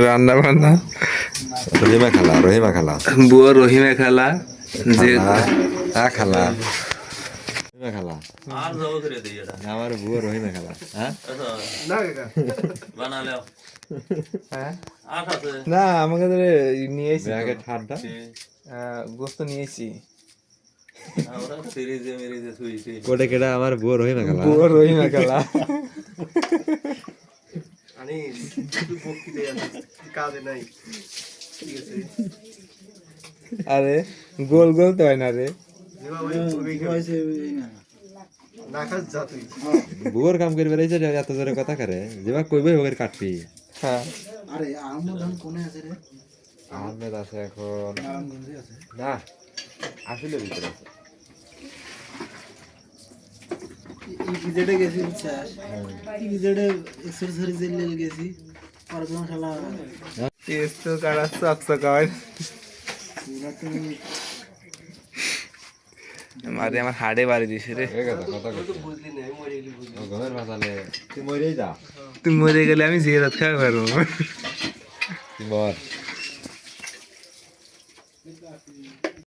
রান্না বান্না রহিমা খালা বুয়া রহিমা খালা যে খালা রহিমা খালা আমার বুয়া রহিমা খালা হ্যাঁ না আমাকে ধরে নিয়ে এসেছি ব্যাগে ঠান্ডা গোস্ত নিয়েছি কোটে কেডা আমার বুয়া রহিমা খালা বুয়া রহিমা খালা আরে গোল গোল তো হয় না রে বুয়ার কাম করে বেড়াইছে এত জোরে কথা করে যেবা কইবই ওকে কাটবি হ্যাঁ আরে আহমদ ধান কোনে আছে রে? আহমেদ আছে এখন না আসলে ভিতরে আছে ইজেডে গেছি বুঝছাস? ইজেডে এক্সারসাইজের লেগে গেছি। পারলাম শালা টেস্ট কারা চকচক হয় পুরা তো মারে আমার হাড়ে বাড়ি দিছে রে হয়ে গেছে কথা কইতে বুঝলি না মরে গেলি বুঝলি। ঘরের ভাষালে তুই মরেই যা তুই মরে গেলে আমি জিয়ারত খাওয়া পারবো তুই মর